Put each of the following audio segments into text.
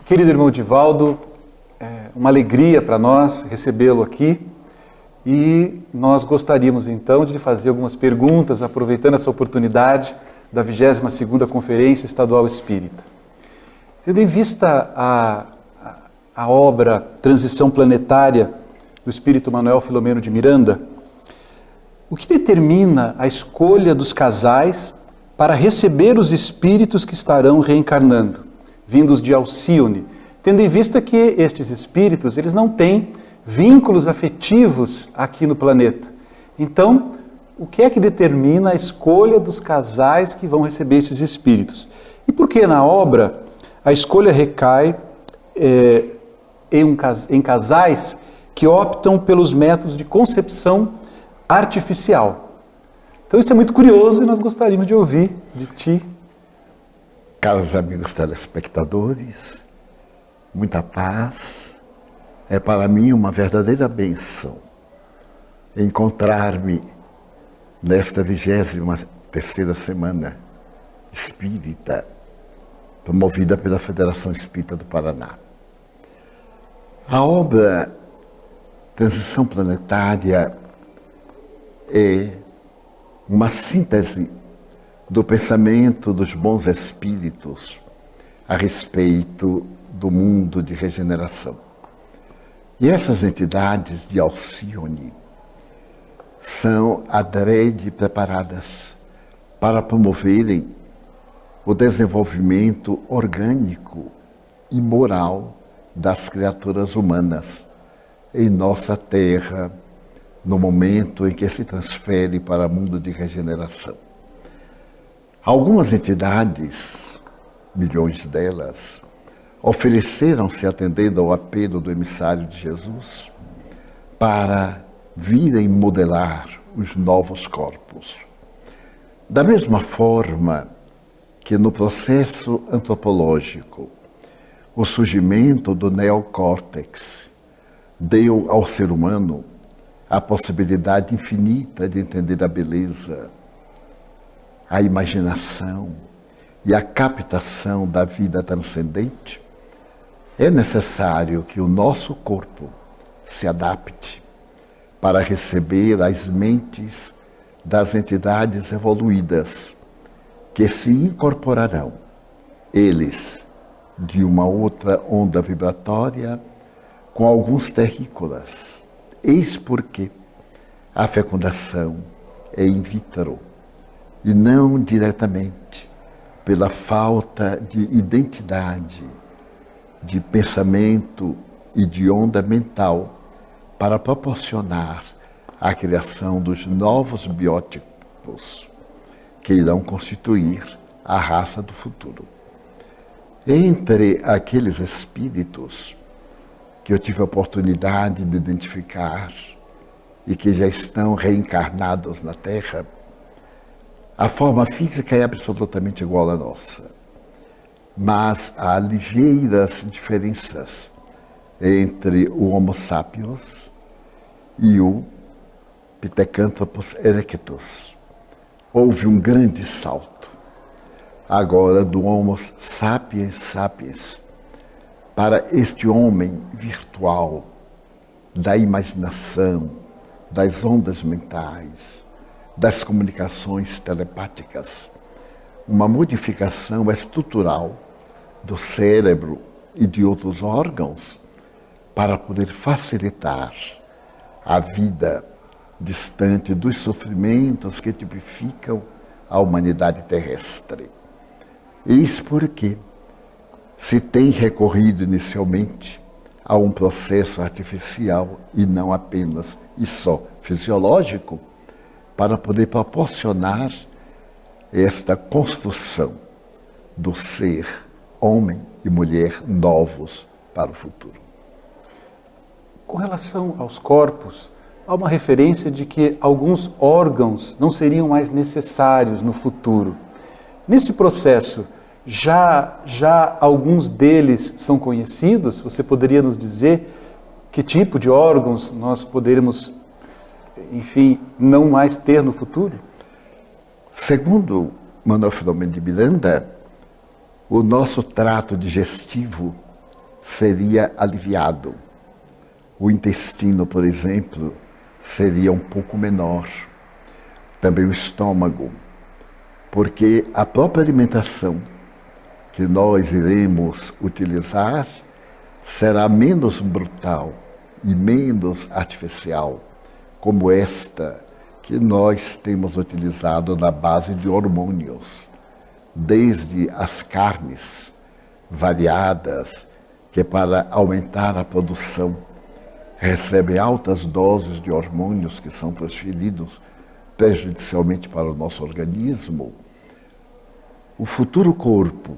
Querido irmão Divaldo, é uma alegria para nós recebê-lo aqui e nós gostaríamos então de lhe fazer algumas perguntas, aproveitando essa oportunidade da 22ª Conferência Estadual Espírita. Tendo em vista a obra Transição Planetária do Espírito Manuel Filomeno de Miranda, o que determina a escolha dos casais para receber os espíritos que estarão reencarnando, vindos de Alcíone, tendo em vista que estes espíritos, eles não têm vínculos afetivos aqui no planeta. Então, o que é que determina a escolha dos casais que vão receber esses espíritos? E por que na obra a escolha recai em casais que optam pelos métodos de concepção artificial? Então isso é muito curioso e nós gostaríamos de ouvir de ti. Caros amigos telespectadores, muita paz. É para mim uma verdadeira bênção encontrar-me nesta 23ª Semana Espírita, promovida pela Federação Espírita do Paraná. A obra Transição Planetária é uma síntese do pensamento dos bons espíritos a respeito do mundo de regeneração. E essas entidades de Alcíone são adrede preparadas para promoverem o desenvolvimento orgânico e moral das criaturas humanas em nossa Terra, no momento em que se transfere para o mundo de regeneração. Algumas entidades, milhões delas, ofereceram-se atendendo ao apelo do emissário de Jesus para virem modelar os novos corpos. Da mesma forma que no processo antropológico, o surgimento do neocórtex deu ao ser humano a possibilidade infinita de entender a beleza, a imaginação e a captação da vida transcendente, é necessário que o nosso corpo se adapte para receber as mentes das entidades evoluídas que se incorporarão, eles, de uma outra onda vibratória, com alguns terrícolas. Eis porque a fecundação é in vitro, e não diretamente, pela falta de identidade, de pensamento e de onda mental para proporcionar a criação dos novos biótipos que irão constituir a raça do futuro. Entre aqueles espíritos que eu tive a oportunidade de identificar e que já estão reencarnados na Terra, a forma física é absolutamente igual à nossa, mas há ligeiras diferenças entre o Homo sapiens e o Pithecanthropus erectus. Houve um grande salto, agora do Homo sapiens sapiens para este homem virtual, da imaginação, das ondas mentais, das comunicações telepáticas, uma modificação estrutural do cérebro e de outros órgãos para poder facilitar a vida distante dos sofrimentos que tipificam a humanidade terrestre. Eis porque se tem recorrido inicialmente a um processo artificial e não apenas e só fisiológico, para poder proporcionar esta construção do ser homem e mulher novos para o futuro. Com relação aos corpos, há uma referência de que alguns órgãos não seriam mais necessários no futuro. Nesse processo, já alguns deles são conhecidos? Você poderia nos dizer que tipo de órgãos nós poderemos, enfim, não mais ter no futuro? Segundo Manuel Filomeno de Miranda, o nosso trato digestivo seria aliviado. O intestino, por exemplo, seria um pouco menor. Também o estômago, porque a própria alimentação que nós iremos utilizar será menos brutal e menos artificial, como esta que nós temos utilizado na base de hormônios, desde as carnes variadas, que para aumentar a produção recebem altas doses de hormônios que são transferidos prejudicialmente para o nosso organismo. O futuro corpo,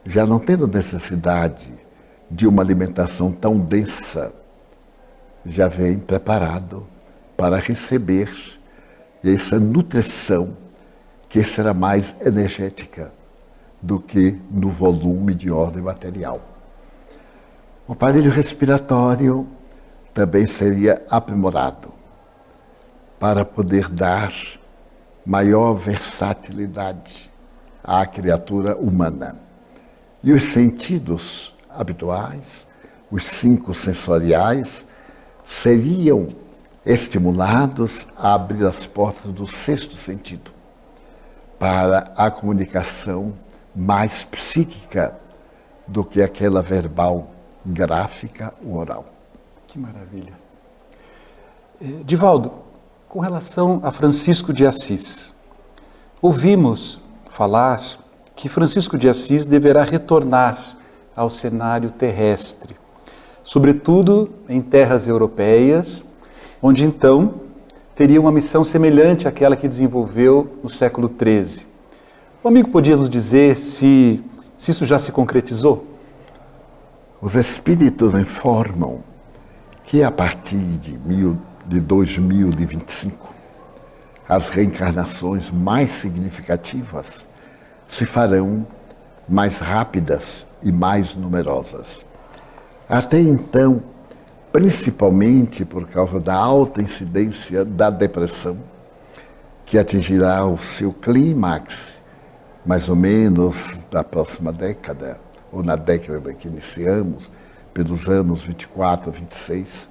já não tendo necessidade de uma alimentação tão densa, já vem preparado para receber essa nutrição que será mais energética do que no volume de ordem material. O aparelho respiratório também seria aprimorado para poder dar maior versatilidade à criatura humana. E os sentidos habituais, os 5 sensoriais, seriam estimulados a abrir as portas do 6º sentido para a comunicação mais psíquica do que aquela verbal, gráfica ou oral. Que maravilha. Divaldo, com relação a Francisco de Assis, ouvimos falar que Francisco de Assis deverá retornar ao cenário terrestre, sobretudo em terras europeias, onde então teria uma missão semelhante àquela que desenvolveu no século XIII. O amigo podia nos dizer se isso já se concretizou? Os espíritos informam que a partir de 2025, as reencarnações mais significativas se farão mais rápidas e mais numerosas. Até então, principalmente por causa da alta incidência da depressão, que atingirá o seu clímax mais ou menos na próxima década, ou na década que iniciamos, pelos anos 24 a 26,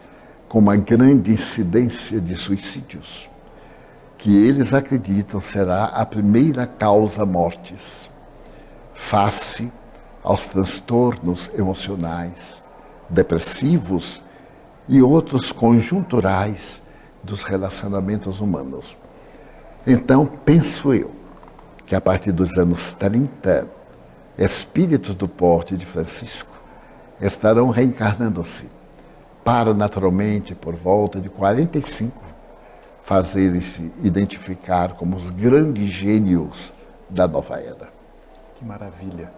com uma grande incidência de suicídios, que eles acreditam será a primeira causa mortis, face aos transtornos emocionais, depressivos e outros conjunturais dos relacionamentos humanos. Então, penso eu, que a partir dos anos 30, espíritos do porte de Francisco estarão reencarnando-se para, naturalmente, por volta de 45, fazerem-se identificar como os grandes gênios da nova era. Que maravilha.